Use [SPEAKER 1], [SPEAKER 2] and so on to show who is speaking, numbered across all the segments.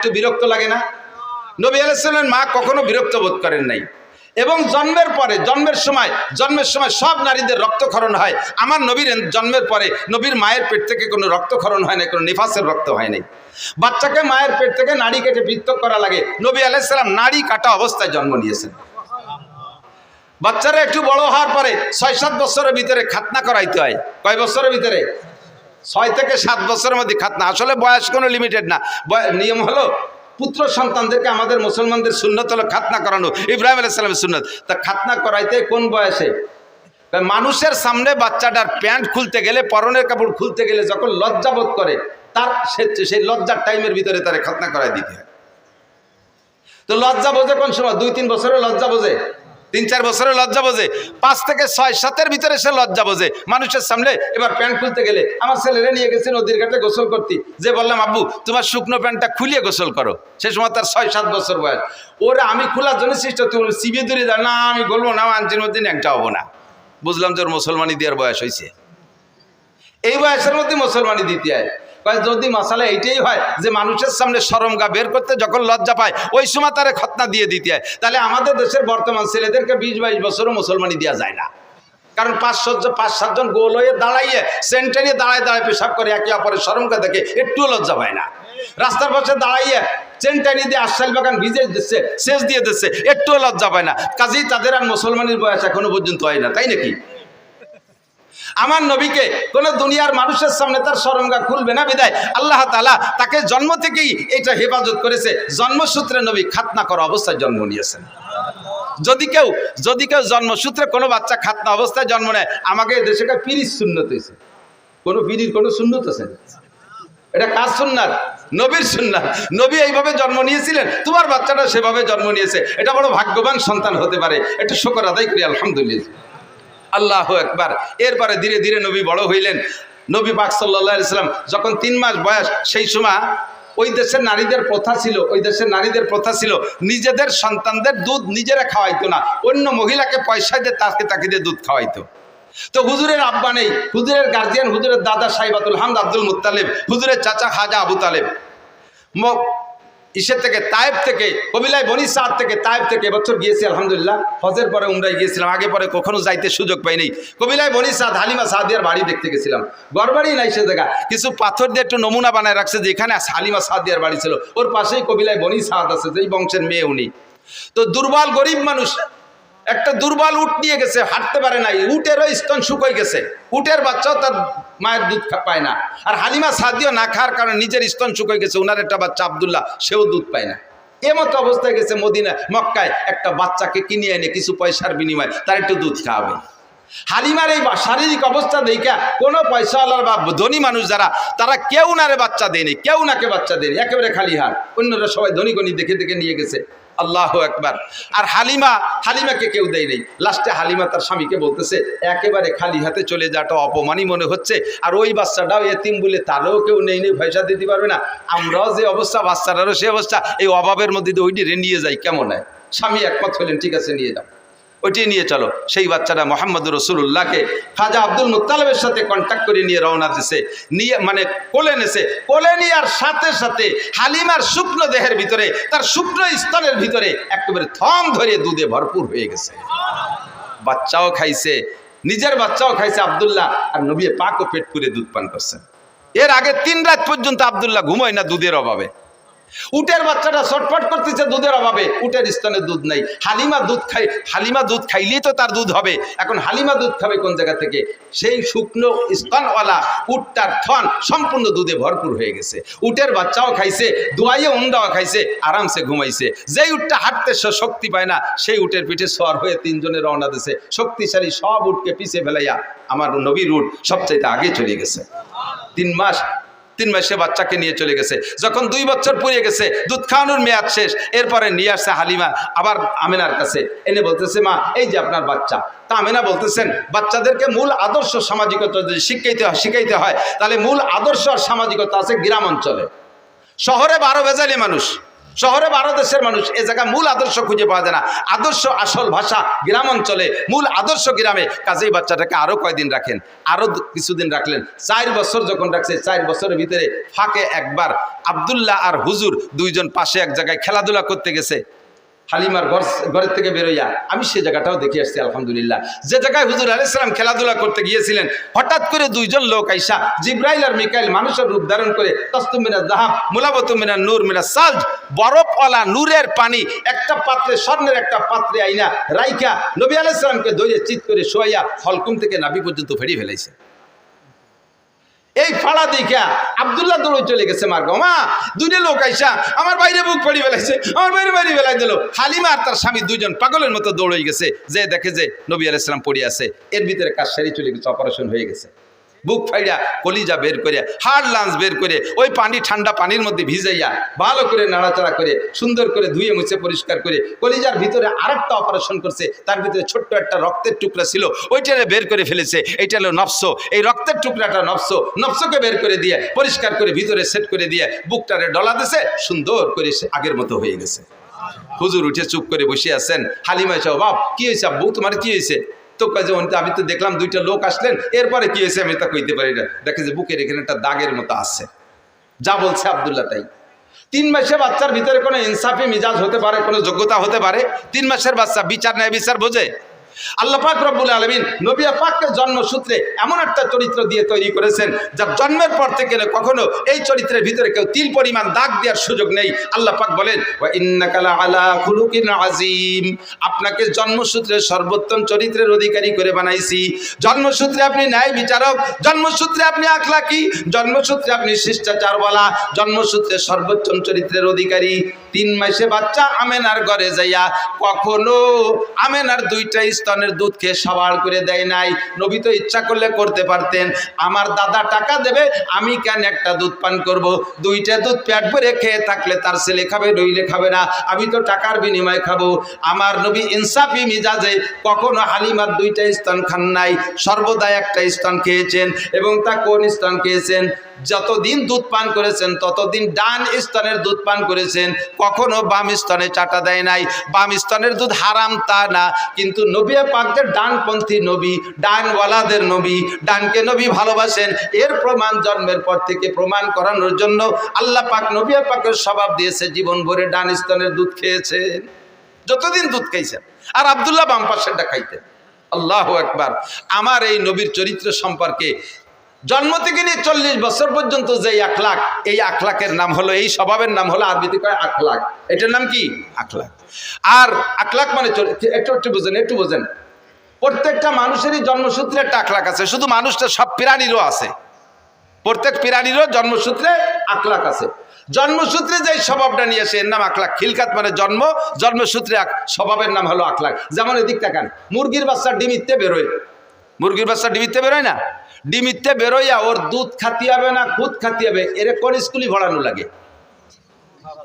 [SPEAKER 1] একটু বিরক্ত লাগে না? নবী আলাইহিস সালামের মা কখনো বিরক্ত বোধ করেন নাই। এবং জন্মের পরে জন্মের সময় সব নারীদের রক্তক্ষরণ হয়। আমার নবীর জন্মের পরে নবীর মায়ের পেট থেকে কোনো রক্তক্ষরণ হয় না, কোনো নিফাসের রক্ত হয় নাই। বাচ্চাকে মায়ের পেট থেকে নাড়ি কেটে পৃথক করা লাগে। নবী আলাইহিস সালাম নাড়ি কাটা অবস্থায় জন্ম নিয়েছেন। বাচ্চারা একটু বড় হওয়ার পরে ৬-৭ বছরের ভিতরে খাতনা করাইতে হয়। কয় বছরের ভিতরে? ৬ থেকে ৭ বছরের মধ্যে খাতনা। আসলে বয়স কোনো লিমিটেড না, নিয়ম হলো পুত্র সন্তানদেরকে আমাদের মুসলমানদের সুন্নত হলো খাতনা করানো, ইব্রাহিম আলাইহিস সালামের সুন্নত। তা খাতনা করাইতে কোন বয়সে? মানুষের সামনে বাচ্চাটার প্যান্ট খুলতে গেলে, পরনের কাপড় খুলতে গেলে যখন লজ্জা বোধ করে, তার সেই লজ্জার টাইমের ভিতরে তারে খাতনা করাই দিতে হয়। তো লজ্জা বোঝে কোন সময়? 2-3 বছরের লজ্জা বোঝে, 3-4 বছরের লজ্জা বোঝে, 5 থেকে 6-7-এর ভিতরে সে লজ্জা বোঝে। মানুষের সামনে এবার প্যান্ট খুলতে গেলে, আমার ছেলেরা নিয়ে গেছে নদীর ঘাটে গোসল করতে, যে বললাম আব্বু তোমার শুকনো প্যান্টটা খুলিয়ে গোসল করো, সে সময় তার 6-7 বছর বয়স। ওরা আমি খোলার জন্য চেষ্টা করতে চিবিয়ে দূরে যায়, না আমি বলবো না, আনজির মধ্যে ন্যাংটা হবো না। বুঝলাম যে ওর মুসলমানি দেওয়ার বয়স হয়েছে। এই বয়সের মধ্যে মুসলমানি দিতে হয়। যদি মশালা এইটাই হয় যে মানুষের সামনে শরমগা বের করতে যখন লজ্জা পায়, ওই সময় তারা খতনা দিয়ে দিতে হয়, তাহলে আমাদের দেশের বর্তমান ছেলেদেরকে 20-22 বছরও মুসলমানি দেওয়া যায় না। কারণ 5-7 জন গোল হয়ে দাঁড়াইয়ে সেন্টে নিয়ে দাঁড়ায় পেশাব করে, একে অপরের শরমগা দেখে একটুও লজ্জা পায় না। রাস্তার পাশে দাঁড়াইয়ে চেনটানি দিয়ে আশাইল বাগান ভিজে দিচ্ছে, সেচ দিয়ে দিচ্ছে, একটুও লজ্জা পায় না। কাজেই তাদের আর মুসলমানের বয়স এখনো পর্যন্ত হয় না, তাই নাকি? আমার নবীকে কোন দুনিয়ার মানুষের সামনে তার শরমগা খুলবে না, বিদায় আল্লাহ তাআলা তাকে জন্ম থেকেই এটা হেফাজত করেছে। জন্মসূত্রে নবী খাতনা করা অবস্থায় জন্ম নিয়েছেন। যদি কেউ জন্মসূত্রে কোনো বাচ্চা খাতনা অবস্থায় জন্ম নেয়, আমাকে দেশে পিরির সুন্নত হয়েছে। কোনো পিরির কোনো সুন্নত আছে? এটা কার সুন্নাত? নবীর সুন্নাত। নবী এইভাবে জন্ম নিয়েছিলেন, তোমার বাচ্চাটা সেভাবে জন্ম নিয়েছে। এটা বড় ভাগ্যবান সন্তান হতে পারে, একটু শুকর আদায় করি আলহামদুলিল্লাহ। আল্লাহু আকবার। এরপরে ধীরে ধীরে নবী বড় হইলেন। নবী পাক সাল্লাল্লাহু আলাইহি সাল্লাম যখন 3 মাস বয়স, সেই সময় ওই দেশের নারীদের প্রথা ছিল নিজেদের সন্তানদের দুধ নিজেরা খাওয়াইতো না, অন্য মহিলাকে পয়সা দিয়ে তাকে দিয়ে দুধ খাওয়াইতো। তো হুজুরের আব্বা নেই, হুজুরের গার্জিয়ান হুজুরের দাদা সাইবাতুল হামদ আব্দুল মুত্তালিব, হুজুরের চাচা খাজা আবু তালেব তায়েব থেকে, কবিলায় বনি সাদ থেকে, তায়েব থেকে এবছর গিয়েছি আলহামদুলিল্লাহ। হজের পরে উমরায় গিয়েছিলাম, আগে পরে কখনো যাইতে সুযোগ পাইনি। কবিলায় বনি সাদ হালিমা সাদিয়ার বাড়ি দেখতে গেছিলাম। গড়বাড়ি নাই সে জায়গা, কিছু পাথর দিয়ে একটু নমুনা বানায় রাখছে, যেখানে হালিমা সাদিয়ার বাড়ি ছিল ওর পাশেই কবিলায় বনি সাদ আছে, যেই বংশের মেয়ে উনি। তো দুর্বল গরিব মানুষ, একটা দুর্বল উট নিয়ে গেছে, হাঁটতে পারে নাই, উটেরও স্তন শুকিয়ে গেছে, উটের বাচ্চাও তার মায়ের দুধ পায় না। আর হালিমা সাদিও না খাওয়ার কারণে নিজের স্তন শুকিয়ে গেছে, ওনার একটা বাচ্চা আব্দুল্লাহ, সেও দুধ পায় না। এমতো অবস্থায় গেছে মক্কায় একটা বাচ্চাকে কিনে এনে কিছু পয়সার বিনিময়ে তার একটু দুধ খাওয়াবে। হালিমার এই শারীরিক অবস্থা দেখা কোনো পয়সাওয়ালার বা ধনী মানুষ যারা, তারা কেউ নারে বাচ্চা দেয়নি, কেউ নাকে বাচ্চা দেয়নি, একেবারে খালি হাত। অন্যরা সবাই ধনী গণী দেখে নিয়ে গেছে। আল্লাহু আকবার। আর হালিমাকে কেউ দেয় নেই। লাস্টে হালিমা তার স্বামীকে বলতেছে, একেবারে খালি হাতে চলে যাওয়াটা অপমানই মনে হচ্ছে, আর ওই বাচ্চাটাও এতিম বলে তারও কেউ নেই পয়সা দিতে পারবে না, আমরাও যে অবস্থা বাচ্চাটারও সে অবস্থা, এই অভাবের মধ্যে ওইটি নিয়ে যাই কেমন হয়? স্বামী একমত হলেন, ঠিক আছে নিয়ে যাও, ওইটি নিয়ে চলো। সেই বাচ্চাটা মোহাম্মদুর রাসূলুল্লাহকে খাজা আব্দুল মুত্তালিবের সাথে কন্ট্যাক্ট করে নিয়ে রওনা দিছে, নিয়ে মানে কোলে নেছে। কোলে নেওয়ার সাথে সাথে হালিমার শুকনো দেহের ভিতরে, তার শুকনো স্তনের ভিতরে একেবারে থম ধরে দুধে ভরপুর হয়ে গেছে। বাচ্চাও খাইছে, নিজের বাচ্চাও খাইছে আব্দুল্লাহ, আর নবী পাকও পেট পুরে দুধ পান করছেন। এর আগে 3 রাত পর্যন্ত আব্দুল্লাহ ঘুমোয় না দুধের অভাবে। উটের বাচ্চাটা ছটফট করতেছে দুধের অভাবে, উটের স্তনে দুধ নাই। হালিমা দুধ খাইলেই তো তার দুধ হবে। এখন হালিমা দুধ খাবে কোন জায়গা থেকে? সেই শুকনো স্তনওয়ালা উটটার থন সম্পূর্ণ দুধে ভরপুর হয়ে গেছে। উটের বাচ্চাও খাইছে, দোয়াইয়ে উন্ডাও খাইছে, আরামসে ঘুমাইছে। যেই উটটা হাঁটতে শক্তি পায় না, সেই উটের পিঠে সওয়ার হয়ে 3 জনে রওনা দিছে। শক্তিশালী সব উটকে পিছে ফেলাইয়া আমার নবীর উট সবচাইতে আগে চলে গেছে। 3 মাসে বাচ্চাকে নিয়ে চলে গেছে। যখন 2 বছর পুড়িয়ে গেছে, দুধ খাওয়ানোর মেয়াদ শেষ, এরপরে নিয়ে আসছে হালিমা আবার আমেনার কাছে, এনে বলতেছে, মা এই যে আপনার বাচ্চা। তা আমেনা বলতেছেন, বাচ্চাদেরকে মূল আদর্শ সামাজিকতা যদি শিখাইতে হয়, তাহলে মূল আদর্শ আর সামাজিকতা আছে গ্রাম অঞ্চলে। শহরে 12 বেজালি মানুষ, শহরে 12 দেশের মানুষ, এ জায়গায় মূল আদর্শ খুঁজে পাওয়া যায় না। আদর্শ আসল ভাষা গ্রাম অঞ্চলে, মূল আদর্শ গ্রামে। কাজেই বাচ্চাটাকে আরো কয়দিন রাখেন, আরো কিছুদিন রাখলেন। 4 বছর যখন রাখছে, 4 বছরের ভিতরে ফাঁকে একবার আব্দুল্লাহ আর হুজুর দুইজন পাশে এক জায়গায় খেলাধুলা করতে গেছে। হালিমার ঘরের থেকে বেরোইয়া আমি সে জায়গাটাও দেখে আসছি আলহামদুলিল্লাহ। যে জায়গায় হুজুর আলাইহিস সালাম খেলাধুলা করতে গিয়েছিলেন, হঠাৎ করে দুইজন লোক আইসা, জিব্রাইল আর মিকাইল, মানুষের রূপ ধারণ করে, তসতুম মিনাজ যাহাব মুলাবাতুম মিনান নূর মিনাস সালজ, বরফওয়ালা নূরের পানি একটা পাত্রে, স্বর্ণের একটা পাত্রে আইনা রাইখা নবী আলাইহিস সালামকে ধরে চিৎ করে শোয়াইয়া হলকুম থেকে নাভি পর্যন্ত ফেরি ফেলাইছে। এই ফাড়া দেখা আব্দুল্লাহ দৌড়ে চলে গেছে মার্গো। মা, দুইটা লোক আইসা আমার বাইরে বুক পড়ি ফেলাইছে, আমার বাইরে ফেলাই দিল। হালিমা আর তার স্বামী দুইজন পাগলের মতো দৌড়ে গেছে, যে দেখে যে নবী আলাইহিস সালাম পড়ে আছে। এর ভিতরে কাজ সারি চলে গেছে, অপারেশন হয়ে গেছে। বুক ফাইড়া কলিজা বের করে, হাড় লাঞ্চ বের করে, ওই পানি ঠান্ডা পানির মধ্যে ভিজাইয়া ভালো করে নাড়াচাড়া করে, সুন্দর করে ধুয়ে মুছে পরিষ্কার করে, কলিজার ভিতরে আরেকটা অপারেশন করছে। তার ভিতরে ছোট্ট একটা রক্তের টুকরা ছিল, ওইটারে বের করে ফেলেছে। এইটা হলো নফস। এই রক্তের টুকরাটা নফসকে বের করে দিয়ে পরিষ্কার করে ভিতরে সেট করে দিয়ে বুকটারে ডলা দিছে, সুন্দর করে সে আগের মতো হয়ে গেছে। হুজুর উঠে চুপ করে বসে আছেন। হালিমা এসে, বাপ কি হয়েছে আব্বু, তোমার কি হয়েছে? তো কাজে আমি তো দেখলাম দুইটা লোক আসলেন, এরপরে কি হয়েছে আমি তা কইতে পারি না। দেখে যে বুকের এখানে একটা দাগের মতো আছে। যা বলছে আব্দুল্লাহ তাই। 3 মাসের বাচ্চার ভিতরে কোনো ইনসাফি মিজাজ হতে পারে, কোনো যোগ্যতা হতে পারে? 3 মাসের বাচ্চা বিচার ন্যায় বিচার বোঝে? আল্লাহ পাক রব্বুল আলামিন নবী পাককে জন্মসূত্রে এমন একটা চরিত্র দিয়ে তৈরি করেছেন, যার জন্মের পর থেকে কখনো এই চরিত্রের ভিতরে কেউ তিল পরিমাণ দাগ দেওয়ার সুযোগ নেই। আল্লাহ পাক বলেন, ওয়া ইন্নাকা লাআলা খুলুকিন আযীম, আপনাকে জন্মসূত্রে সর্বোত্তম চরিত্রের অধিকারী করে বানাইছি। জন্মসূত্রে আপনি ন্যায় বিচারক, জন্মসূত্রে আপনি আখলাকি, জন্মসূত্রে আপনি শিষ্টাচারওয়ালা, জন্মসূত্রে সর্বোত্তম চরিত্রের অধিকারী। 3 মাসে বাচ্চা আমেনার ঘরে যাইয়া কখনো আমেনার 2টা স্তনের দুধ খেয়ে সাবাল করে দেয় নাই। নবী তো ইচ্ছা করলে করতে পারতেন, আমার দাদা টাকা দেবে, আমি কেন একটা দুধ পান করব? 2টা দুধ পেট ভরে খেয়ে থাকলে তার ছেলে খাবে, নইলে খাবে না, আমি তো টাকার বিনিময়ে খাবো। আমার নবী ইনসাফি মিজাজে কখনো হালিমার 2টা স্তন খান নাই, সর্বদা একটা স্তন খেয়েছেন। এবং তা কোন স্তন খেয়েছেন? যতদিন দুধ পান করেছেন ততদিন ডান স্তনের দুধ পান করেছেন, কখনো বাম স্তনে চাটা দেয় নাই। বাম স্তনের দুধ হারাম তা না, কিন্তু নবী পাকদের ডানপন্থী নবী, ডানওয়ালাদের নবী, ডানকে নবী ভালোবাসেন। এর প্রমাণ জন্মের পর থেকে প্রমাণ করানোর জন্য আল্লাহ পাক নবী পাকের স্বভাব দিয়েছে, জীবন ভরে ডান স্তনের দুধ খেয়েছেন, যতদিন দুধ খাইছেন। আর আব্দুল্লাহ বাম পাশেরটা খাইতেন। আল্লাহু আকবার। আমার এই নবীর চরিত্র সম্পর্কে জন্ম থেকে নিয়ে 40 বছর পর্যন্ত যে আখলাক, এই আখলাকের নাম হলো, এই স্বভাবের নাম হলো আরবিতে কয় আখলাক। এটার নাম কি? আখলাক। আর আখলাক মানে একটু বোঝেন, প্রত্যেকটা মানুষেরই জন্মসূত্রে একটা আখলাক আছে। শুধু মানুষটা, সব প্রাণীরও আছে। প্রত্যেক প্রাণীরও জন্মসূত্রে আখলাক আছে। জন্মসূত্রে যে স্বভাবটা নিয়ে আসে এর নাম আখলাক। খিলকাত মানে জন্ম, জন্মসূত্রে স্বভাবের নাম হলো আখলাক। যেমন এদিক তাকান, মুরগির বাচ্চা ডিমিতে বেরোয়, মুরগির বাচ্চা ডিমিতে বেরোয় না? ডিমিতে বেরোইয়া ওর দুধ খাতি হবে না খুদ খাতি হবে, এর কোন স্কুলে পড়ানো লাগে?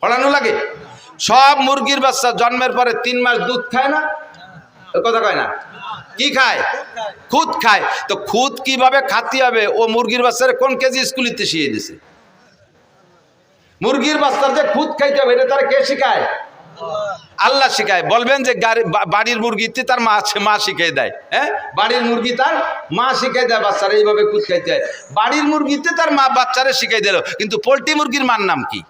[SPEAKER 1] পড়ানো লাগে? সব মুরগির বাচ্চা জন্মের পরে 3 মাস দুধ খায় না? কথা কয় না? কি খায়? খুদ খায়। তো খুদ কিভাবে খাতি হবে ও মুরগির বাচ্চার কোন কেজি স্কুলিতে শিখিয়ে দিছে? মুরগির বাচ্চার যে খুদ খাইতে হবে এটা তারা কে শিখায়? আল্লাহ শিখায়। বলবেন যে বাড়ির মুরগিতে তার মা শিখিয়ে দেয়? হ্যাঁ, বাড়ির মুরগি তার মা শিখাই দেয় বাচ্চারা এইভাবে খুদ খাইতে হয়। বাড়ির মুরগিতে তার মা বাচ্চারা শিখাই দিল, কিন্তু পোল্ট্রি মুরগির মার নাম কি?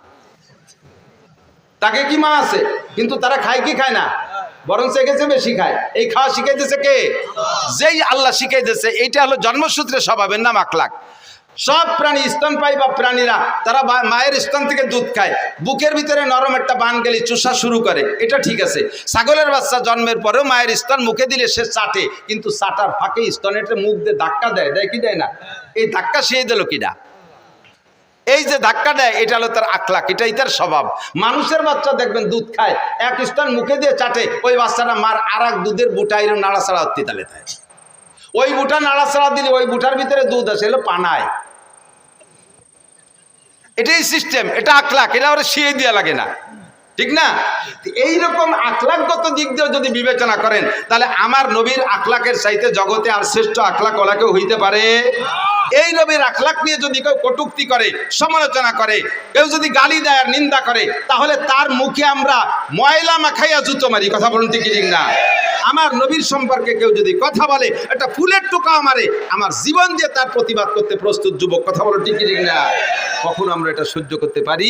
[SPEAKER 1] তাকে কি মা আছে? কিন্তু তারা খায় কি খায় না? বরং শিখেছে বেশি খায়। এই খাওয়া শিখাইতেছে কে? যেই আল্লাহ শিখাইতেছে। এইটা হলো জন্মসূত্রে স্বভাবের নাম আখলাক। সব প্রাণী, স্তনপায়ী বা প্রাণীরা, তারা মায়ের স্তন থেকে দুধ খায়। বুকের ভিতরে নরম একটা বান গেলে চুষা শুরু করে, এটা ঠিক আছে। ছাগলের বাচ্চা জন্মের পরেও মায়ের স্তন মুখে দিলে সে চাটে, কিন্তু চাটার ফাঁকে স্তনের মুখ দিয়ে ধাক্কা দেয়, দেয় কি দেয় না? এই ধাক্কা সে দিল কিনা? এই যে ধাক্কা দেয়, এটা হলো তার আখলাক, এটাই তার স্বভাব। মানুষের বাচ্চা দেখবেন দুধ খায়, এক স্তন মুখে দিয়ে চাটে, ওই বাচ্চাটা মার আর এক দুধের বুটা এরকম নাড়াচাড়া হতে তালে থাকে। ওই বুটা নাড়াচাড়া দিলে ওই বুটার ভিতরে দুধ আসে, এলো পানায়। এটাই সিস্টেম, এটা আখলাক, এটা ওরা শিয়ে দেওয়া লাগে না, ঠিক না? এইরকম আখলাকগত দিক দিয়ে যদি বিবেচনা করেন, তাহলে আমার নবীর আখলাকের চাইতে জগতে আর শ্রেষ্ঠ আখলাক ওলা কেউ হইতে পারে? এই নবীর আখলাক নিয়ে যদি কেউ কটূক্তি করে, সমালোচনা করে, কেউ যদি গালি দেয় আর নিন্দা করে, তাহলে তার মুখে আমরা ময়লা মাখাইয়া জুতো মারি। কথা বলুন ঠিক ঠিক না? আমার নবীর সম্পর্কে কেউ যদি কথা বলে, একটা ফুলের টোকাও মারে, আমার জীবন দিয়ে তার প্রতিবাদ করতে প্রস্তুত যুবক। কথা বলুন ঠিক ঠিক না? কখন আমরা এটা সহ্য করতে পারি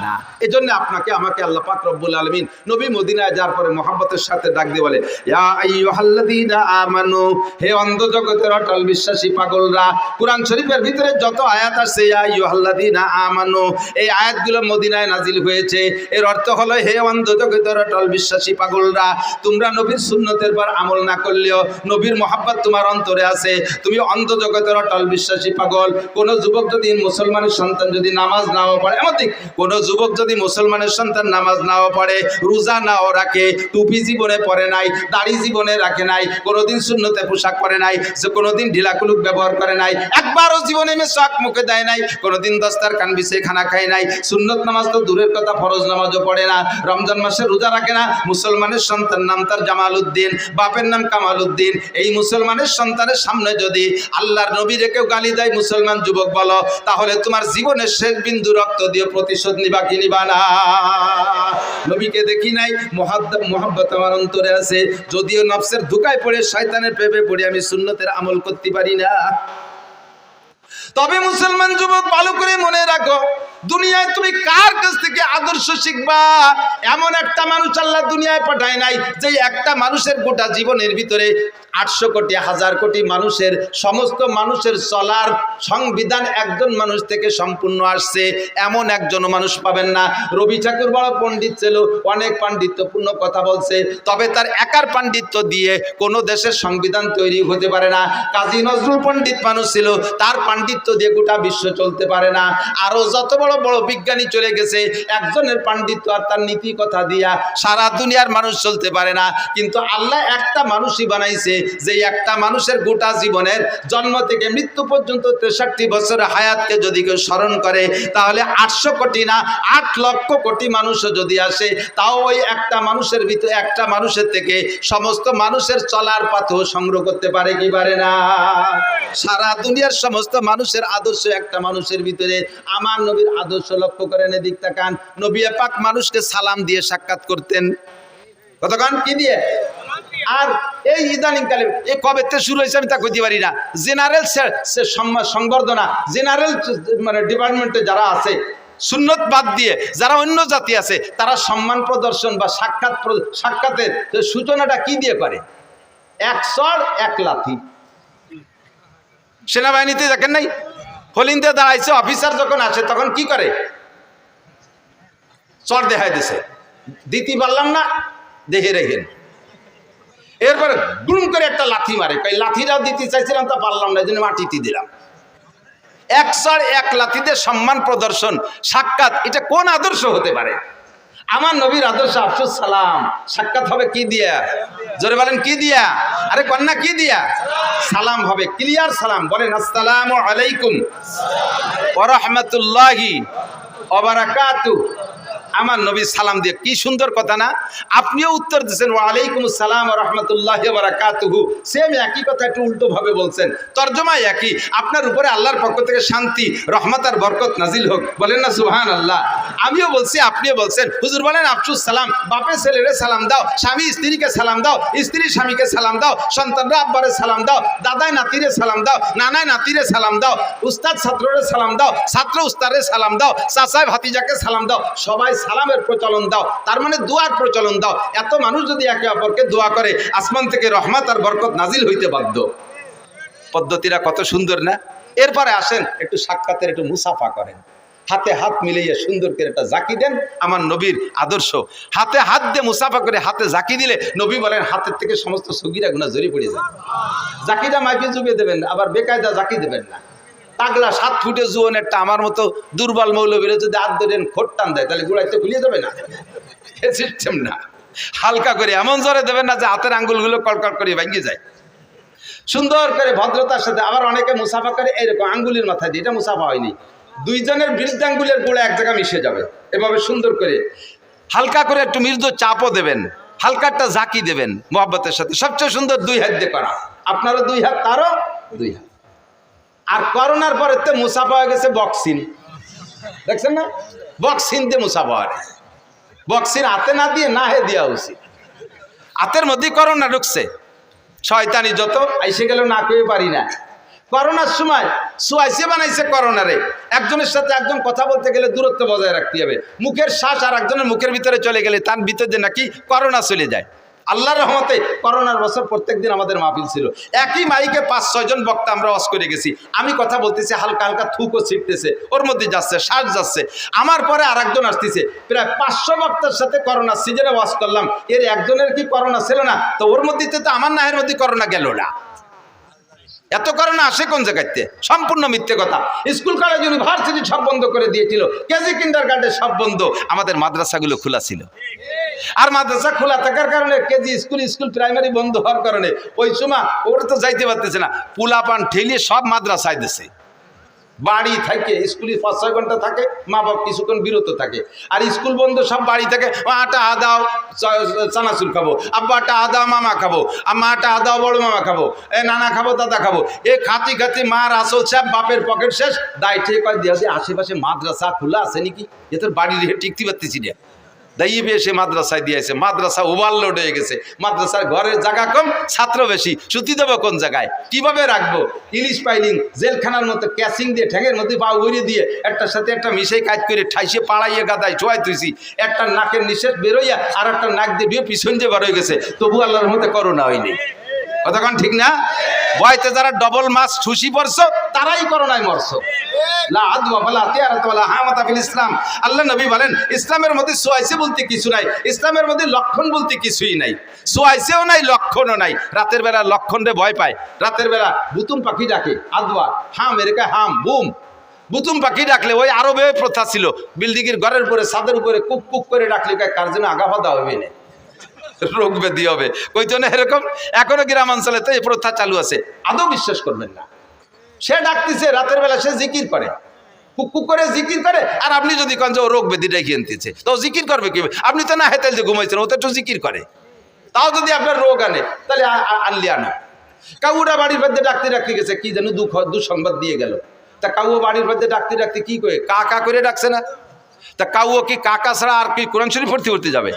[SPEAKER 1] না। এজন্য আপনাকে আমাকে আল্লাহ পাক রব্বুল আলামিন নবী মদিনায় যাওয়ার পরে মহব্বতের সাথে ডাক দিয়ে বলে, ইয়া আইয়ুহাল্লাযীনা আমানু, হে অন্ধ জগতের অটল বিশ্বাসী পাগলরা। কুরআন শরীফের ভিতরে যত আয়াত আছে ইয়া আইয়ুহাল্লাযীনা আমানু, এই আয়াতগুলো মদিনায় নাজিল হয়েছে। এর অর্থ হলো, হে অন্ধ জগতের অটল বিশ্বাসী পাগলরা, তোমরা নবীর সুন্নতের পর আমল না করলেও নবীর মহব্বত তোমার অন্তরে আছে। তুমি অন্ধ জগতের অটল বিশ্বাসী পাগল। কোন যুবক যদি মুসলমানের সন্তান যদি নামাজ নাও পড়ে, এমনকি কোন যুবক যদি মুসলমানের সন্তান নামাজ নাও পড়ে, রোজা নাও রাখে, টুপি জীবনে পরে নাই, দাড়ি জীবনে রাখে নাই, কোনোদিন সুন্নতে পোশাক পরে নাই, যে কোনোদিন ঢিলাকুলুক ব্যবহার করে নাই, একবারও জীবনে মেশাক মুখে দেয় নাই, কোনোদিন দস্তারখান বিছিয়ে খানা খায় নাই, সুন্নত নামাজ তো দূরের কথা ফরজ নামাজও পড়ে না, রমজান মাসে রোজা রাখে না, মুসলমানের সন্তান নাম তার জামাল উদ্দিন, বাপের নাম কামাল উদ্দিন, এই মুসলমানের সন্তানের সামনে যদি আল্লাহর নবীরে কেউ গালি দেয়, মুসলমান যুবক বলো, তাহলে তোমার জীবনের শেষ বিন্দু রক্ত দিয়ে প্রতিশোধ নিবা কি নিবা না? নবীকে দেখি নাই, মোহাব্বত আমার অন্তরে আছে, যদিও নফসের ধোঁকায় পড়ে শয়তানের প্রেমে পড়ে আমি সুন্নতের আমল করতে পারি না। তবে মুসলমান যুবক ভালো করে মনে রাখো, দুনিয়ায় তুমি কার কাছ থেকে আদর্শ শিখবা? এমন একটা মানুষ আল্লাহ দুনিয়ায় পাঠায় নাই যে একটা মানুষের গোটা জীবনের ভিতরে 800 কোটি 1000 কোটি মানুষের সমস্ত মানুষের চলার সংবিধান একজন মানুষ থেকে সম্পূর্ণ আসছে, এমন একজন মানুষ পাবেন না। রবি ঠাকুর বড় পণ্ডিত ছিল, অনেক পাণ্ডিত্যপূর্ণ কথা বলছে, তবে তার একার পাণ্ডিত্য দিয়ে কোনো দেশের সংবিধান তৈরি হতে পারে না। কাজী নজরুল পণ্ডিত মানুষ ছিল, তার পাণ্ডিত্য দিয়ে গোটা বিশ্ব চলতে পারে না। আরো যত বড় বড় বিজ্ঞানী চলে গেছে, একজনের পাণ্ডিত্য আর তার নীতি কথা দিয়া সারা দুনিয়ার মানুষ চলতে পারে না। কিন্তু আল্লাহ একটা মানুষই বানাইছে, যে একটা মানুষের গোটা জীবনের জন্ম থেকে মৃত্যু পর্যন্ত 63 বছরের হায়াতকে যদি কেউ স্মরণ করে, তাহলে 800 কোটি না 8 লক্ষ কোটি মানুষও যদি আসে, তাও ওই একটা মানুষের ভিতরে, একটা মানুষের থেকে সমস্ত মানুষের চলার পথও সংগ্রহ করতে পারে কি পারে না? সারা দুনিয়ার সমস্ত মানুষের আদর্শ একটা মানুষের ভিতরে। আমার নবীর আদর্শ লক্ষ্য করেন, এদিক তাকান। নবী পাক মানুষকে সালাম দিয়ে সাক্ষাৎ করতেন। কতক্ষণ কি দিয়ে? আর এই ইদানিং কালে এই কবে থেকে শুরু হয়েছে আমি তা কইতে পারি না। জেনারেল সংবর্ধনা, জেনারেল মানে ডিপার্টমেন্টে যারা আছে, সুন্নত বাদ দিয়ে যারা অন্য জাতি আছে, তারা সম্মান প্রদর্শন বা সাক্ষাতের সূচনাটা কি দিয়ে করে? 1 চড় 1 লাথি। সেনাবাহিনীতে দেখেন নাই, হলিন্দে দাঁড়াইছে, অফিসার যখন আসে তখন কি করে? চড় দেখাই দিছে, দিতে পারলাম না, দেখে রেখেন। এরপরে গুম করে একটা লাথি মারে, কই লাথিটাও দিতে চাইছিলাম তা পারলাম না, এই জন্য মাটিতে দিলাম। 1 চড় 1 লাথিতে সম্মান প্রদর্শন, সাক্ষাৎ, এটা কোন আদর্শ হতে পারে? আমার নবীর আদর্শ আফসুস সালাম। সাক্ষাৎ হবে কি দিয়া? জোরে বলেন কি দিয়া? আরে কন্যা কি দিয়া? সালাম হবে, ক্লিয়ার সালাম। বলেন আসসালামু আলাইকুম ওয়া রাহমাতুল্লাহি ওয়া বারাকাতুহু। আমার নবী সালাম দিয়ে, কি সুন্দর কথা না? আপনিও উত্তর দিচ্ছেন ওয়া আলাইকুম আসসালাম ওয়া রাহমাতুল্লাহি ওয়া বারাকাতুহু। সেম একই কথা, একটু উল্টো ভাবে বলছেন, তরজমা একই। আপনার উপরে আল্লাহর পক্ষ থেকে শান্তি, রহমত আর বরকত নাজিল হোক। বলেন না সুবহানাল্লাহ? আমিও বলছি, আপনিও বলছেন। হুজুর বলেন আফসুস সালাম, বাপে ছেলেরে সালাম দাও, স্বামী স্ত্রীকে সালাম দাও, স্ত্রী স্বামীকে সালাম দাও, সন্তানরা আব্বারে সালাম দাও, দাদায় নাতিরে সালাম দাও, নানায় নাতিরে সালাম দাও, উস্তাদ ছাত্ররে সালাম দাও, ছাত্র উস্তাদে সালাম দাও, চাচায় ভাতিজাকে সালাম দাও, সবাই সালামের প্রচলন দাও। তার মানে দোয়ার প্রচলন দাও। এত মানুষ যদি একে অপরকে দোয়া করে, আসমান থেকে রহমত আর বরকত নাজিল হইতে বাধ্য। পদ্ধতিটা কত সুন্দর না? এরপরে আসেন একটু সাক্ষাতের, একটু মুসাফা করেন, হাতে হাত মিলিয়ে সুন্দর করে একটা জাকি দেন। আমার নবীর আদর্শ, হাতে হাত দিয়ে মুসাফা করে হাতে জাকি দিলে নবী বলেন হাতের থেকে সমস্ত সগীরা গুনাহ ঝরে পড়ে যায়। জাকিটা মাইকে যুগে দেবেন, আবার বেকায়দা জাকি দেবেন না। পাগলা 7 ফুটে জুয়ন একটা আমার মতো দুর্বল মৌলবীরা যদি হাত ধরেন খোট টান দেয়, তাহলে গোড়াইতে খুলিয়ে যাবে না? সিস্টেম না। হালকা করে এমন জোরে দেবেন না যে হাতের আঙ্গুলগুলো কড়কড় করে ভেঙে যায়। সুন্দর করে ভদ্রতার সাথে। আবার অনেকে মুসাফা করে এরকম আঙ্গুলের মাথায় দিয়ে, এটা মুসাফা হয়নি। দুইজনের বৃদ্ধাঙ্গুলের গোড়া এক জায়গায় মিশে যাবে, এভাবে সুন্দর করে হালকা করে একটু মৃদু চাপও দেবেন, হালকা একটা জাকি দেবেন মহব্বতের সাথে। সবচেয়ে সুন্দর 2 হাত দিয়ে করা। আপনারও 2 হাত, তারও 2 হাত। আর করোনার পরে তো মুসাফা হয়ে গেছে বক্সিন, দেখছেন না? বক্সিন দিয়ে মুসাফা হয়, বক্সিন হাতে না দিয়ে না হে দেওয়া উচিত। হাতের মধ্যে করোনা ঢুকছে, শয়তানি যত আইসে গেল না কয়ে পারি না। করোনার সময় সুয়াইসে বানাইছে করোনারে, একজনের সাথে একজন কথা বলতে গেলে দূরত্ব বজায় রাখতে হবে। মুখের শ্বাস আর একজনের মুখের ভিতরে চলে গেলে তার ভিতরে নাকি করোনা চলে যায়। আল্লাহর রহমতে করোনার বছর প্রত্যেক দিন আমাদের মাহফিল ছিল, একই মাইকে ৫-৬ জন বক্তা আমরা ওয়াজ করে গেছি। আমি কথা বলতেছি, হালকা হালকা থুকও ছিটতেছে, ওর মধ্যে যাচ্ছে, শ্বাস যাচ্ছে। আমার পরে আর একজন আসতেছে, প্রায় ৫০০ বক্তার সাথে করোনা সিজনে ওয়াজ করলাম, এর একজনের কি করোনা ছিল না? তো ওর মধ্যে তো আমার নাহের মধ্যে করোনা গেল না। এত করোনা আসে কোন জায়গাতে? সম্পূর্ণ মিথ্যে কথা। স্কুল কলেজ ইউনিভার্সিটি সব বন্ধ করে দিয়েছিল, কেজি কিন্ডারগার্টেন সব বন্ধ, আমাদের মাদ্রাসাগুলো খোলা ছিল। আর মাদ্রাসা খোলা থাকার কারণে কেজি স্কুল প্রাইমারি বন্ধ হওয়ার কারণে ওই সময় ওরা তো যাইতে পারতেছে না, পোলাপান ঠেলিয়ে সব মাদ্রাসায় দিছে। বাড়ি থেকে স্কুলে ৫-৬ ঘন্টা থাকে, মা বাপ কিছুক্ষণ বিরত থাকে। আর স্কুল বন্ধ, সব বাড়ি থেকে আটা আদাও চানাচুর খাবো, আব্বা আটা আদাও মামা খাবো, আম্মা আটা আদাও বড় মামা খাবো, নানা খাবো দাদা খাবো। এ খাতি খাতি মার আসল চাপ, বাপের পকেট শেষ। দায় ঠিক কয় দিয়ে আশেপাশে মাদ্রাসা খোলা আছে নাকি, এ তোর বাড়ি রেখে টিকতে পারতেছি না। দাইয়ে এসে মাদ্রাসায় দিয়েছে, মাদ্রাসা ওভারলোড হয়ে গেছে, মাদ্রাসার ঘরের জায়গা কম, ছাত্র বেশি, সুতি দেবো কোন জায়গায়, কিভাবে রাখবো? ইলিশ পাইলিং জেলখানার মতো ক্যাসিং দিয়ে ঠ্যাঙের মধ্যে পা উড়িয়ে দিয়ে একটার সাথে একটা মিশাই কাজ করে ঠাইসে পাড়াইয়ে গাদায় ছোয়াই তুইছি, একটা নাকের নিঃশ্বাস বেরোইয়া আর একটা নাক দিয়ে পিছন দিয়ে বার হয়ে গেছে, তবু আল্লাহর মধ্যে করোনা হয়নি। কতক্ষণ ঠিক না? বয়তে যারা ডবল মাছ ঠুসি পড়ছো তারাই করোনায় মরছো। ইসলাম, আল্লাহ নবী বলেন ইসলামের মধ্যে সোয়াইসে বলতে কিছু নাই, ইসলামের মধ্যে লক্ষণ বলতে কিছুই নাই, সোয়াইসেও নাই লক্ষণও নাই। রাতের বেলা লক্ষণ রে ভয় পায়, রাতের বেলা বুতুম পাখি ডাকে, আদওয়া হাম এরকা হাম বুম, বুতুম পাখি ডাকলে ওই আরবে প্রথা ছিল, বিল্ডিং এর ঘরের উপরে ছাদের উপরে কুক কুক করে ডাকলে কার জন্য আগাফাদা হবে না, রোগ ব্যাধি হবে, কইতো না এরকম। এখনো গ্রামাঞ্চলে তো এই প্রথা চালু আছে, আদৌ বিশ্বাস করবেন না। সে ডাকতেছে রাতের বেলা, সে জিকির করে, কুক করে জিকির করে। আর আপনি যদি কন যে ও রোগ ব্যাধি ডেকে আনতেছে, তো জিকির করবে কি? আপনি তো না হেতেল যে ঘুমাইছেন, ও তো একটু জিকির করে। তাও যদি আপনার রোগ আনে তাহলে আনলি আনো। কাউরা বাড়ির মধ্যে ডাকতে ডাকতে গেছে, কি যেন দুঃসংবাদ দিয়ে গেল। তা কাউ বাড়ির মধ্যে ডাকতে ডাকতে কি করে কা করে ডাকছে না? তা কাউ কি কাকা ছাড়া আর কি কোরআন শরীফ পড়তে যাবে?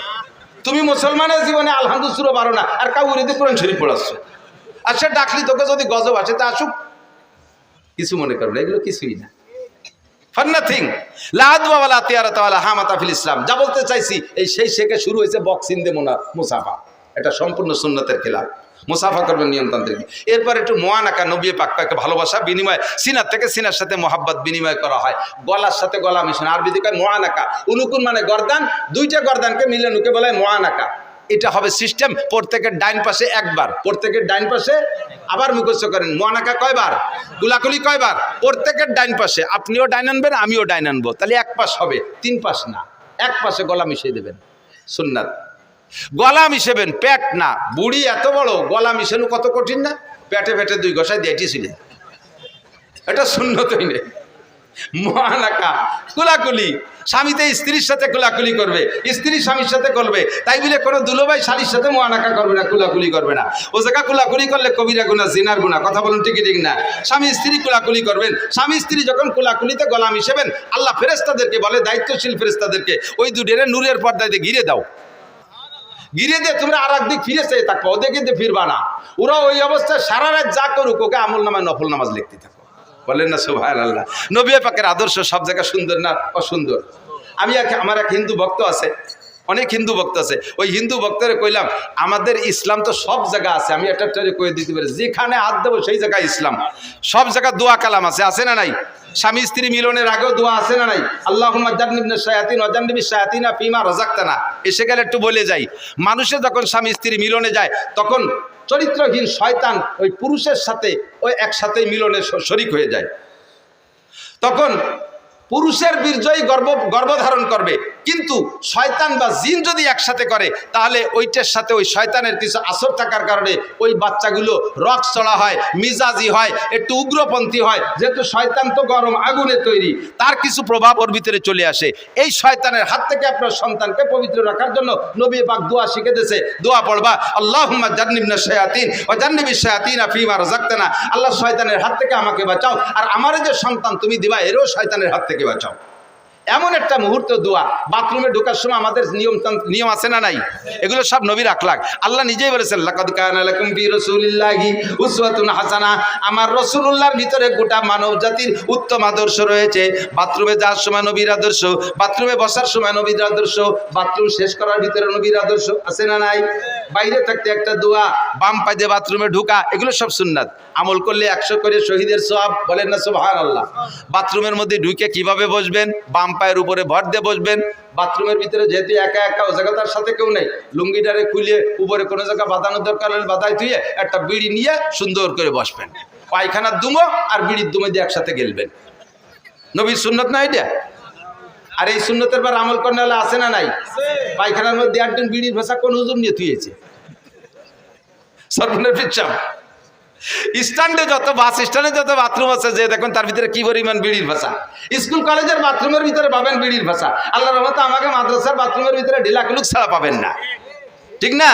[SPEAKER 1] তুমি মুসলমানের জীবনে আলহামদুলিল্লাহ পারো না, আর কাউরিতে কোরআন শরীফ পড়াচ্ছ। আর সে ডাকলি তোকে যদি গজব আসে তা আসুক, কিছু মনে করবে, এগুলো কিছুই না। ইসলাম যা বলতে চাইছি, এই সেই শেখে শুরু হয়েছে বক্সিং দে মুসাফা, এটা সম্পূর্ণ সুন্নতের খেলা। মুসাফা করবেন নিয়মতান্ত্রিক। এরপর একটু মোয়ানাকা, নবী পাক পাকে ভালোবাসা বিনিময়, সিনার থেকে সিনার সাথে মোহাব্বত বিনিময় করা হয়, গলার সাথে গলা মিশন। আরবিতে কয় মোয়ানাকা, উনুকুন মানে গর্দান, দুইটা গর্দানকে মিলে নুকে বলে মোয়ানাকা। এটা হবে সিস্টেম, প্রত্যেকের ডাইন পাশে একবার, প্রত্যেকের ডাইন পাশে আবার মুখস্থ করেন। মোয়ানাকা কয়বার? কুলাকুলি কয়বার? প্রত্যেকের ডাইন পাশে, আপনিও ডাইন আনবেন আমিও ডাইন আনবো, তাহলে এক পাশ হবে, 3 পাশ না, এক পাশে গলা মিশিয়ে দেবেন, সুন্নাত। গলা মিশেবেন, পেট না। বুড়ি এত বড়, গলা মিশানো কত কঠিন না? পেটে পেটে 2 ঘষায় দিয়েছিল, এটা সুন্নতই নেই। মোয়ানাকা কুলাকুলি, স্বামীতে স্ত্রীর সাথে কুলাকুলি করবে, স্ত্রী স্বামীর সাথে করবে, তাই বলে কোনো দুলোভাই শালীর সাথে মোয়ানাকা করবে না, কুলাকুলি করবে না। ও জায়গা কুলাকুলি করলে কবিরা গুনাহ, জিনার গুনাহ। কথা বলুন ঠিক ঠিক না? স্বামী স্ত্রী কুলাকুলি করবেন, স্বামী স্ত্রী যখন কুলাকুলিতে গলা মিশেবেন, আল্লাহ ফেরেশতাদেরকে বলে, দায়িত্বশীল ফেরেশতাদেরকে, ওই দুডেরে নূরের পর্দায় দিয়ে ঘিরে দাও, ঘিরে দিয়ে তোমরা আর একদিক ফিরে চেয়ে থাকবো, ওদের কিন্তু ফিরবা না। ওরা ওই অবস্থায় সারা রাত যা করুক, ওকে আমল নামায় নফল নামাজ লিখতে থাকো। বলেন না সুবহানাল্লাহ? নবী পাকের আদর্শ সব জায়গায় সুন্দর না অসুন্দর? আমার এক হিন্দু ভক্ত আছে, অনেক হিন্দু ভক্ত আছে, ওই হিন্দু ভক্তরে কইলাম আমাদের ইসলাম তো সব জায়গায় আছে, আমি একটা কয়ে দিতে পারি, যেখানে হাত দেবো সেই জায়গায় ইসলাম। সব জায়গায় দোয়া কালাম আছে না নাই? স্বামী স্ত্রী মিলনের আগেও দোয়া আছে না নাই? আল্লাহুম্মা জান্নিবনা শায়াতিন ওয়া জান্নিবিশ শায়াতিনা ফিমা রাযাকতানা। এসে গেলে একটু বলে যাই, মানুষে যখন স্বামী স্ত্রী মিলনে যায়, তখন চরিত্রহীন শয়তান ওই পুরুষের সাথে ওই একসাথেই মিলনে শরিক হয়ে যায়। তখন পুরুষের বীর্যই গর্ভধারণ করবে, কিন্তু শয়তান বা জিন যদি একসাথে করে তাহলে ওইটার সাথে ওই শয়তানের কিছু আসর থাকার কারণে ওই বাচ্চাগুলো রক চড়া হয়, মিজাজি হয়, একটু উগ্রপন্থী হয়। যেহেতু শয়তান তো গরম আগুনে তৈরি, তার কিছু প্রভাব ওর ভিতরে চলে আসে। এই শয়তানের হাত থেকে আপনার সন্তানকে পবিত্র রাখার জন্য নবী পাক দোয়া শিখে দিয়েছে। দোয়া পড়বা, আল্লাহুম্মা জান্নিবনা শায়াতিন ওয়া জান্নিবিশ শায়াতিনা ফীমা রাযাকতানা। আল্লাহ শয়তানের হাত থেকে আমাকে বাঁচাও, আর আমারে যে সন্তান তুমি দিবা এরও শয়তানের হাত থেকে বাঁচাও। এমন একটা মুহূর্ত দোয়া। বাথরুমে ঢোকার সময় আমাদের নিয়ম আছে না নাই? এগুলো সব নবীর আখলাক। আল্লাহ নিজেই বলেছেন, লাকাদ কানা লাকুম ফি রাসূলিল্লাহি উসওয়াতুন হাসানা। আমার রাসূলুল্লাহর ভিতরে গোটা মানব জাতির উত্তম আদর্শ রয়েছে। বাথরুমে যাওয়ার সময় নবীর আদর্শ, বাথরুমে বসার সময় নবীর আদর্শ, বাথরুম শেষ করার ভিতরে নবীর আদর্শ আছে না নাই? বাইরে থাকতে একটা দোয়া, বাম পায়ে দিয়ে বাথরুমে ঢোকা, এগুলো সব সুন্নাত। আমল করলে 100 করে শহীদের সওয়াব, বলেন না সুবহানাল্লাহ। বাথরুমের মধ্যে ঢুকে কিভাবে বসবেন? বাম পায়ের উপরে ভর দিয়ে বসবেন। বাথরুমের ভিতরে যেহেতু একা একা, ও জায়গা তার সাথে কেউ নেই, লুঙ্গিটারে খুলে উপরে কোনো জায়গা বাঁধানোর দরকার হলে বাধায় ধুয়ে একটা বিড়ি নিয়ে সুন্দর করে বসবেন। পায়খানার দুমো আর বিড়ির দুমো দিয়ে একসাথে গেলবেন। নবীর সুন্নত না এটা? আর এই সুন্নতের বার আমল করতে হলে আছে না নাই? পায়খানার মধ্যে একজন বিড়ির ভাষা কোন হুজুর নিয়ে থুয়েছে? সর্বনের পিচ্ছাপ স্ট্যান্ডে যত বাস স্ট্যান্ডে যত বাথরুম আছে, যে দেখুন তার ভিতরে কি পরিমাণ বিড়ির ভাষা। স্কুল কলেজের বাথরুমের ভিতরে পাবেন বিড়ির ভাষা। আল্লাহর রহমতে আমাকে মাদ্রাসার বাথরুমের ভিতরে ঢিলাকুলুক ছাড়া পাবেন না, ঠিক না?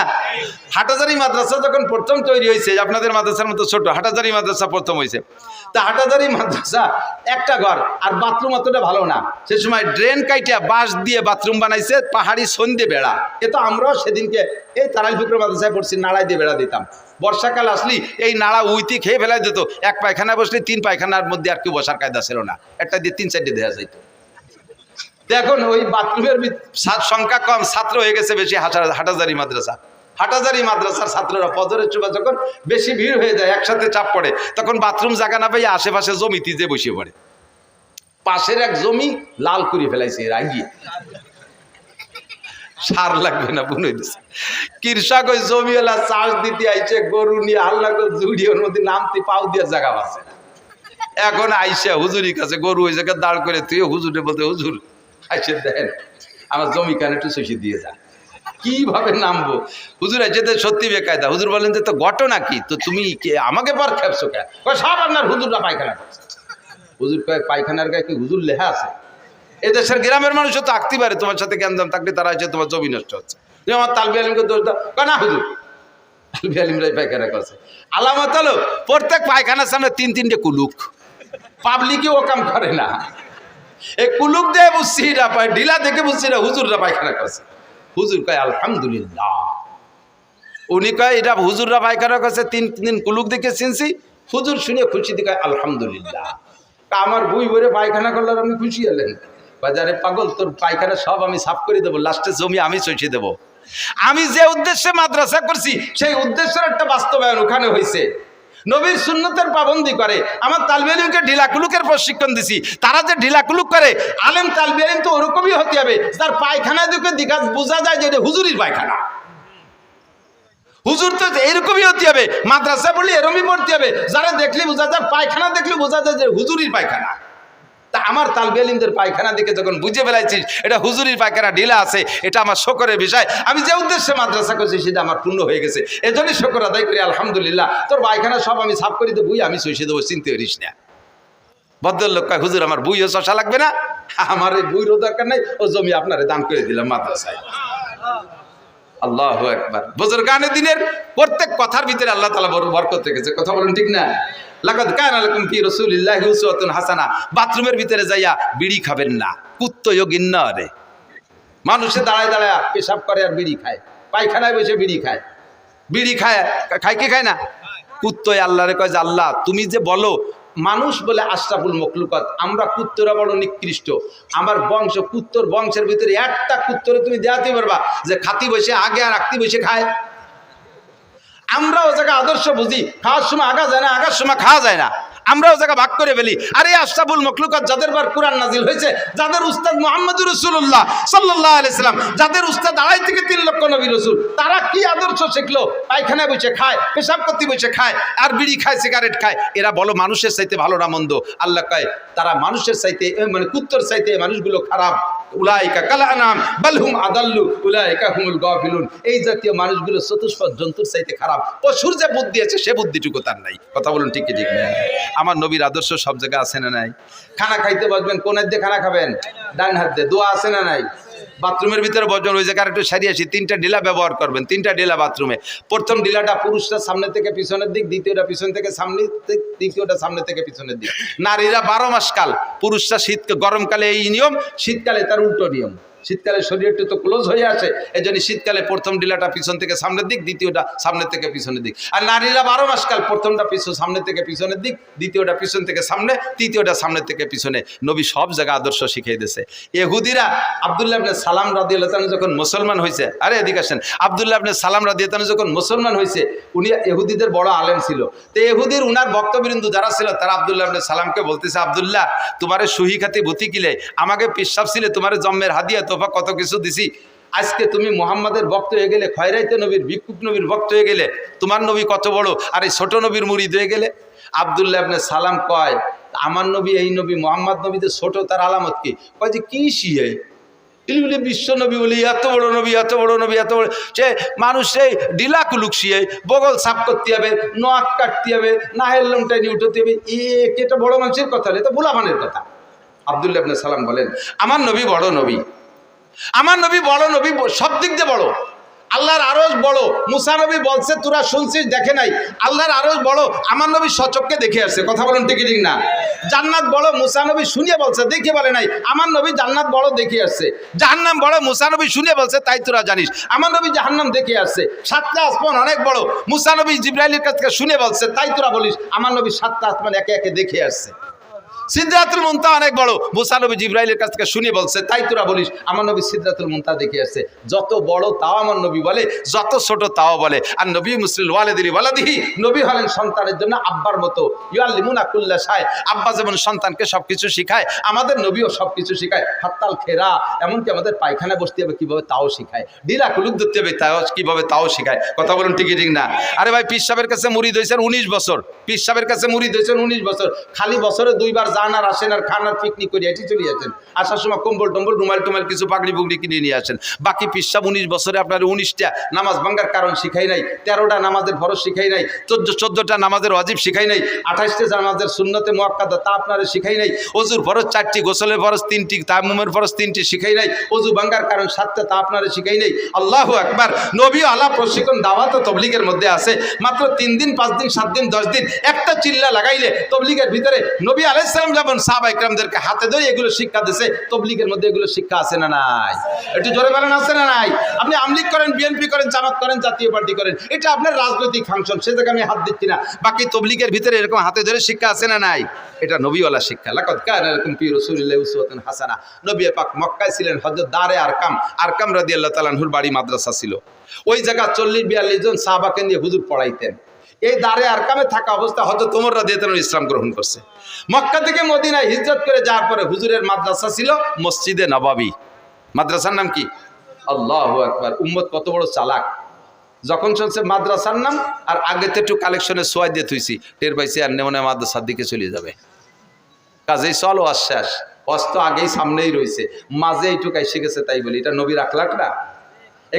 [SPEAKER 1] হাটাজারি মাদ্রাসা যখন প্রথম তৈরি হয়েছে, আপনাদের মাদ্রাসার মতো ছোট হাটাজারি মাদ্রাসা প্রথম হয়েছে, তা হাটাজারি মাদ্রাসা একটা ঘর, আর বাথরুম অতটা ভালো না। সে সময় ড্রেন কাইটা বাঁশ দিয়ে বাথরুম বানাইছে, পাহাড়ি সন্ধে বেড়া। এ তো আমরাও সেদিনকে এই তারাইল ফিকর মাদ্রাসায় পড়ছি, নাড়াই দিয়ে বেড়া দিতাম। বর্ষাকাল আসলি এই নাড়া উইতি খেয়ে ফেলাই দিত। এক পায়খানায় বসলে 3 পায়খানার মধ্যে আর কেউ বসার কায়দা ছিল না, একটা দিয়ে 3-4টে দেওয়া যাইত। দেখুন ওই বাথরুমের সংখ্যা কম, ছাত্র হয়ে গেছে বেশি। হাটাজারি মাদ্রাসা, হাটাজারি মাদ্রাসার ছাত্ররা ফজরের সময় যখন বেশি ভিড় হয়ে যায়, একসাথে চাপ পড়ে, তখন বাথরুম জায়গা না পাই আশেপাশে জমিতে যে বসে পড়ে। পাশের এক জমি লাল করে ফেলাইছে রাগিয়ে, সার লাগবে না বুনে দিচ্ছে। কৃষক ওই জমিওয়ালা চাষ দিতে আইছে, গরু নিয়ে আল্লাহ জুড়ি, ওর মধ্যে নামতে পাও দিয়ে জায়গা পাচ্ছে না। এখন আইসা হুজুরির কাছে গরু ওই জায়গায় দাঁড় করে তুই হুজুরে বলতে, হুজুর আইসে দেন আমার জমি কানে একটু শশী দিয়ে যান। কিভাবে নামবো? হুজুর আইসে সত্যি বেকায়দা। হুজুর বলেন যে তো ঘটনা কি, তো তুমি আমাকে পর খেপছো কেন? সব আপনার হুজুররা পায়খানা করছে। হুজুর কয় পায়খানার গায়ে কি হুজুর লেখা আছে? এদেশের গ্রামের মানুষও তো আঁকতে পারে, তোমার সাথে জ্ঞান থাকলে তারা হচ্ছে তোমার জমি নষ্ট হচ্ছে। তুমি আমার তালবি আলিমকে দোষ দাও, না হুজুর তালবি আলিমরাই পায়খানা করছে। আলামত হলো প্রত্যেক পায়খানার সামনে 3-3টে কুলুক। পাবলিকই ও কাম করে না, এই কুলুক দিয়ে বুঝছি না, ঢিলা দেখে বুঝছি না হুজুররা পায়খানা করছে। হুজুর কয় আলহামদুলিল্লাহ। উনি কয় এটা হুজুররা পায়খানা করছে, 3 দিন কুলুক দেখে চিনছি। হুজুর শুনে খুশি দিকে আলহামদুলিল্লাহ। আমার বই ভরে পায়খানা করলে আপনি খুশি হলেন? বাজারে পাগল, তোর পায়খানা সব আমি সাফ করে দেবো, লাস্টে জমি আমি চষে দেবো। আমি যে উদ্দেশ্যে মাদ্রাসা করছি সেই উদ্দেশ্যের একটা বাস্তবায়ন ওখানে হয়েছে। নবীর সুন্নতের পাবন্দি করে। আমার তালবি আলিমকে ঢিলাকুলুকের প্রশিক্ষণ দিছি, তারা যে ঢিলাকুলুক করে, আলেম তালবি আলিম তো ওরকমই হতে হবে, তার পায়খানা দেখে দিঘা বোঝা যায় যে এটা হুজুরির পায়খানা। হুজুর তো এরকমই হতে হবে, মাদ্রাসা পড়লে এরকমই পড়তে হবে, যারা দেখলে বোঝা যায়, পায়খানা দেখলে বোঝা যায় যে হুজুরির পায়খানা। তা আমার তালবি আলিমদের পায়খানা দিকে যখন বুঝে ফেলাইছিস এটা হুজুরির পায়খানা ঢিলা আছে, এটা আমার শকরের বিষয়। আমি যে উদ্দেশ্যে মাদ্রাসা করছি সেটা আমার পূর্ণ হয়ে গেছে, এজন্যই শকর আদায় করি আলহামদুলিল্লাহ। তোর পায়খানা সব আমি সাফ করে দেবো, আমি চষে দেবো, চিনতে পারিস না। ভদ্রলোক কয় হুজুর আমার বুইও চষা লাগবে না, আমার এই বুইরও দরকার নাই, ও জমি আপনারে দান করে দিলাম মাদ্রাসায়। আল্লাহু আকবার। বুজুরগানে দিনের প্রত্যেক কথার ভিতরে আল্লাহ তাআলা বরকত রেখেছে, কথা বলেন ঠিক না? লাকাদ কানা লাকুম ফি রাসূলিল্লাহি উসওয়াতুন হাসানা। বাথরুমের ভিতরে যাইয়া বিড়ি খাবেন না, কুত্তয়োগিন না রে। মানুষে দাঁড়ায় দাঁড়ায় পেশাব করে আর বিড়ি খায়, পায়খানায় বসে বিড়ি খায়। বিড়ি খায়, খায় কি খায় না? কুত্তয় আল্লাহরে কয় যে আল্লাহ তুমি যে বলো মানুষ বলে আশরাফুল মখলুকাত, আমরা কুত্তরা বড় নিকৃষ্ট। আমার বংশ, কুত্তর বংশের ভিতরে একটা কুত্তরে তুমি দেখাতে পারবা যে খাতি বসে আগে আর আঁকতি বসে খায়? আমরা ও জায়গা আদর্শ বুঝি, খাওয়ার সময় আগা যায় না, আগার সময় খাওয়া যায় না, আমরা ও জায়গা ভাগ করে ফেলি। আর এই আশরাফুল মখলুকাত যাদের বার কোরআন নাজিল হয়েছে, যাদের উস্তাদ মুহাম্মদুর রাসূলুল্লাহ সাল্লাল্লাহু আলাইহি সাল্লাম, যাদের উস্তাদ 2.5 থেকে 3 লক্ষ নবী রাসূল, তারা কি আদর্শ শিখলো? পায়খানায় বসে খায়, পেশাব করতে বসে খায়, আর বিড়ি খায়, সিগারেট খায়। এরা বলো মানুষের চাইতে ভালো না মন্দ? আল্লাহ কয় তারা মানুষের চাইতে, মানে কুত্তর চাইতে মানুষগুলো খারাপ। উলাইকা কাল আনাম বাল হুম আদাল্লু উলাইকা হুমুল গাফিলুন। এই জাতীয় মানুষগুলো চতুষ্পদ জন্তুর চাইতে খারাপ। পশুর যে বুদ্ধি আছে সে বুদ্ধিটুকু তার নাই। কথা বলুন ঠিক কি ঠিক না? আমার নবীর আদর্শ সব জায়গায় আছে না নাই? খানা খাইতে বসবেন কোন হাত দিয়ে খানা খাবেন? ডান হাত দিয়ে। দোয়া আছে না নাই? বাথরুমের ভিতরে বসবেন, ওই জায়গায় একটু সারিয়ে আসি, 3টা ডিলা ব্যবহার করবেন, 3টা ডিলা বাথরুমে। প্রথম ডিলাটা পুরুষরা সামনে থেকে পিছনের দিক, দ্বিতীয়টা পিছন থেকে সামনে দিক, তৃতীয়টা সামনে থেকে পিছনের দিক। নারীরা 12 মাস কাল, পুরুষরা গরমকালে এই নিয়ম, শীতকালে তার উল্টো নিয়ম। শীতকালে শরীর একটু তো ক্লোজ হয়ে আসে, এই জন্য শীতকালে প্রথম ডিলাটা পিছন থেকে সামনের দিক, দ্বিতীয়টা সামনে থেকে পিছনের দিক। আর নারীরা 12 মাস কাল, প্রথমটা সামনে থেকে পিছনের দিক, দ্বিতীয়টা পিছন থেকে সামনে, তৃতীয়টা সামনে থেকে পিছনে। নবী সব জায়গায় আদর্শ শিখিয়ে দিয়েছে। ইহুদিরা আব্দুল্লাহ ইবনে সালাম রাদিয়াল্লাহু তাআলা যখন মুসলমান হয়েছে, আরে এদিকে আসেন, আব্দুল্লাহ ইবনে সালাম রাদিয়াল্লাহু তাআলা যখন মুসলমান হয়েছে, উনি ইহুদিদের বড় আলেম ছিল। তো ইহুদির উনার বক্তবৃন্দ যারা ছিল তারা আব্দুল্লাহ ইবনে সালামকে বলতেছে, আব্দুল্লাহ তোমারে সহি খাতি ভূতি কিলে, আমাকে পিসাব ছিলে, তোমারে জন্মের হাদিয়া তোফা কত কিছু দিছি, আজকে তুমি মুহাম্মাদের ভক্ত হয়ে গেলে, খয়রাইতে নবীর ভিক্ষুক নবীর ভক্ত হয়ে গেলে, তোমার নবী কত বড়, আর এই ছোট নবীর মুরিদ হয়ে গেলে। আব্দুল্লাহ ইবনে সালাম কয়, আমার নবী এই নবী মুহাম্মদ নবীতে ছোট, তার আলামত কি? কয় যে কি শিয়ে বিশ্ব নবী বলি, এত বড় নবী, এত বড় নবী, এত বড়, সে মানুষ সেই ডিলা কুলুক শিয়ে বগল সাফ করতে হবে, নখ কাটতে হবে, নাহের লোমটাই নিয়ে উঠতে হবে, এটা বড় মানুষের কথা, এটা বুলাবানের কথা। আব্দুল্লাহ ইবনে সালাম বলেন, আমার নবী বড় নবী, আমার নবী বড় নবী, সব দিক দিয়ে বড়। আল্লাহর আরশ বড়, মুসা নবী বলছে তোরা শুনছিস, দেখে নাই, আল্লাহর আরশ বড়, আমার নবী সচক্ষে দেখে আসছে। কথা বলুন ঠিক ঠিক না? জান্নাত বড়, মুসা নবী শুনিয়ে বলছে, দেখে বলে নাই, আমার নবী জান্নাত বড় দেখে আসছে। জাহান্নাম বড়, মুসা নবী শুনিয়ে বলছে, তাই তোরা জানিস, আমার নবী জাহান্নাম দেখে আসছে। 7টা আসমান অনেক বড়, মুসা নবী জিবরাইলের কাছ থেকে শুনে বলছে, তাই তোরা বলিস, আমার নবী 7টা আসমান একে একে দেখে আসছে। সিদরাতুল মুনতাহা অনেক বড়, মুসা নবী জিবরাইলের কাছ থেকে শুনে বলছে, তাই তোরা বলিস, আমার নবী সিদরাতুল মুনতাহা দেখে আসছে। যত বড় তাও আমার নবী বলে, যত ছোট তাও বলে। আর নবী মুসলিল ওয়ালিদিহি ওয়ালাদিহি, নবী হলেন সন্তানের জন্য আব্বার মতো। ইউআল্লিমুনা কুল্লা শাই, আব্বা যেমন সন্তানকে সবকিছু শিখায়, আমাদের নবীও সবকিছু শিখায়। হাত্তাল খেরা, এমনকি আমাদের পায়খানা বসতে হবে কিভাবে তাও শিখায়, ডিলা কুলুক ধরতে হবে তাও কিভাবে তাও শিখায়। কথা বলুন ঠিক ঠিক না? আরে ভাই, পীর সাহেবের কাছে মুরিদ হয়েছেন 19 বছর, পীর সাহেবের কাছে মুরিদ হয়েছেন 19 বছর, খালি বছরে 2 বার যান আর আসেন, আর খান আর পিকনিক করে এটি চলে আসেন, আসার সময় কম্বল টম্বল রুমাল টুমাল কিছু পাগড়ি পুগড়ি কিনে নিয়ে আসেন। বাকি পীর সাহেব 19 বছরে আপনার 19টা নামাজ ভাঙ্গার কারণ শিখাই নাই, 13টা নামাজের ফরজ শিখাই নাই, 14টা নামাজের ওয়াজিব শিখাই নাই, 28টা নামাজের সুন্নতে মুআক্কাদা তা আপনারে শিখাই নাই, ওযুর ফরজ 4টি, গোসলের ফরজ 3টি, তায়াম্মুমের ফরজ 3টি শিখাই নাই, ওযু ভাঙ্গার কারণ 7টা তা আপনারে শিখাই নাই। আল্লাহু আকবার। নবী আলা প্রশিক্ষণ দাওয়াত ও তবলিগের মধ্যে আছে, মাত্র 3 দিন 5 দিন 7 দিন 10 দিন একটা চিল্লা লাগাইলে তবলিগের ভিতরে নবী আলাইহিস সালাম যেমন সাহাবা ইকরামদেরকে হাতে ধরে এগুলো শিক্ষা দিয়েছে, তবলিগের মধ্যে এগুলো শিক্ষা আছে না নাই? একটু জোরে বলেন, আছে না নাই? আপনি আমলিগ করেন, বিএনপি করেন, জামাত করেন, জাতীয় পার্টি করেন, এটা আপনার রাজনৈতিক ফাংশন, সে জায়গায় আমি হাত দিচ্ছি না। বাকি তবলিগের ভিতরে এরকম হাতে ধরে শিক্ষা আছে না নাই? এটা নবীওয়ালা শিক্ষা। লাকাদ কানা লাকুম ফি রাসূলিল্লাহি উসওয়াতুন হাসানাহ। নবী পাক মক্কায় ছিলেন, হযরত দারে আরকাম রাদিয়াল্লাহু তাআলা আনহুর বাড়ি মাদ্রাসা ছিল। ওই জায়গা 40-42 জন সাহাবাকে নিয়ে হুজুর পড়াইতেন। এই দারে আরকামে থাকা অবস্থা হযরত ওমর রাদিয়াল্লাহু তাআলা ইসলাম গ্রহণ করছে। মক্কা থেকে মদিনায় হিজরত করে যাওয়ার পরে হুজুরের মাদ্রাসা ছিল মসজিদে নববী। মাদ্রাসার নাম কি? আল্লাহু আকবার। উম্মত কত বড় চালাক, যখন শুনছে মাদ্রাসার নাম আর আগেতে একটু কালেকশনে সোয়াই দিয়ে থুইছি, টের পাইছি আর নেমনে মাদ্রাসার দিকে চলে যাবে। কাজেই চলো আশ্বাস, অস্ত আগেই সামনেই রয়েছে, মাঝে এইটুকু এসে গেছে, তাই বলি এটা নবীর আখলাক না?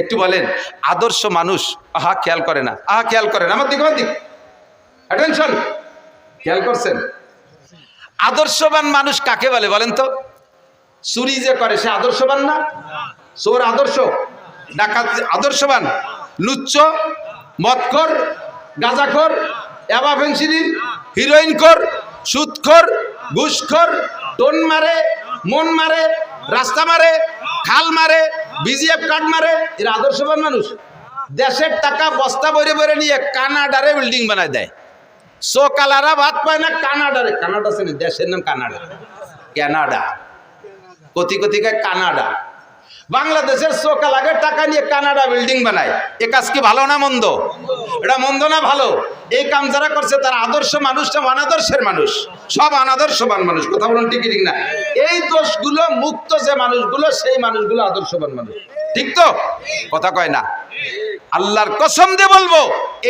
[SPEAKER 1] একটু বলেন, আদর্শ মানুষ আহা খেয়াল করে না, আহা খেয়াল করেন, আমার দিক অ্যাটেনশন, খেয়াল করছেন? আদর্শবান মানুষ কাকে বলে বলেন তো? চুরি যে করে সে আদর্শবান না? চোর আদর্শ, ডাকাত আদর্শবান, লুচ্চ, মদখোর, গাঁজাখোর, ইয়াবা ফেন্সিডিল, হিরোইনখোর, সুদখোর, ঘুষখোর, টোন মারে, মন মারে, রাস্তা মারে, খাল মারে, বিজিএফ কার্ড মারে, এরা আদর্শবান মানুষ? দেশের টাকা বস্তা বইরে বইরে নিয়ে কানাডারে বিল্ডিং বানায় দেয়। সোকালারা ভাত পায় না কানাডারে, কানাডা আছে না, দেশের নাম Canada, Canada, crore crore Canada. বাংলাদেশের সোকালাকে টাকা নিয়ে কানাডা বিল্ডিং বানায়, এ কাজ কি ভালো না মন্দ? এটা মন্দ না ভালো? এই কাম যারা করছে তারা আদর্শ মানুষ না অনাদর্শের মানুষ? সব অনাদর্শবান মানুষ। কথা বলুন ঠিক ঠিক না? এই দোষগুলো মুক্ত যে মানুষগুলো, সেই মানুষগুলো আদর্শবান মানুষ, ঠিক তো? কথা কয় না? আল্লাহর কসম দিয়ে বলবো,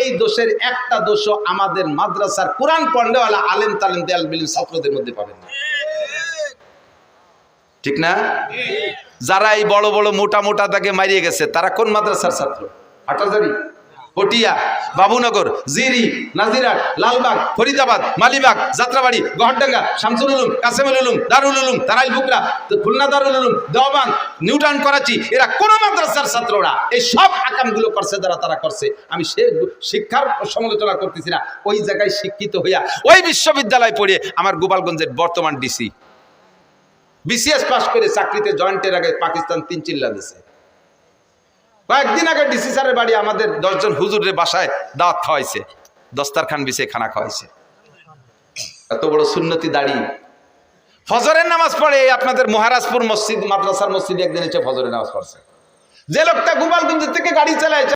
[SPEAKER 1] এই দোষের একটা দোষও আমাদের মাদ্রাসার কোরআন পড়নেওয়ালা আলেম তালেম দেয়াল বিলিম ছাত্রদের মধ্যে পাবেন না। ঠিক না? যারা এই বড় বড় মোটা মোটা তাকে মারিয়ে গেছে তারা কোন মাদ্রাসার ছাত্র? হাটাজারি, পটিয়া, বাবুনগর, জিরি, নাজিরাট, লালবাগ, ফরিদাবাদ, মালিবাগ, যাত্রাবাড়ি, গহরডাঙ্গা, শামসুল উলুম, কাসেমুল উলুম, দারুল উলুম, তারাইল বুকরা, খুলনা দারুল উলুম, দেওবান, নিউটাউন, করাচি, এরা কোন মাদ্রাসার ছাত্ররা এই সব আকামগুলো করছে যারা তারা করছে। আমি সে শিক্ষার সমালোচনা করতেছি না, ওই জায়গায় শিক্ষিত হইয়া ওই বিশ্ববিদ্যালয় পড়ে আমার গোপালগঞ্জের বর্তমান ডিসি বিসিএস পাস করে চাকরিতে জয়েন্টের আগে পাকিস্তান 3 চিল্লা দিছে। কয়েকদিন আগে ডিসি স্যারের বাড়ি আমাদের 10 জন হুজুরের বাসায় দাওয়াত খাওয়াইছে, দস্তারখান বিছে খানা খাওয়াইছে। এত বড় সুন্নতি দাড়ি। ফজরের নামাজ পড়ে আপনাদের মহারাজপুর মসজিদ মাদ্রাসার মসজিদে একদিন এসে ফজরের নামাজ পড়ছে। যে লোকটা গোপালগঞ্জ থেকে গাড়ি চালায়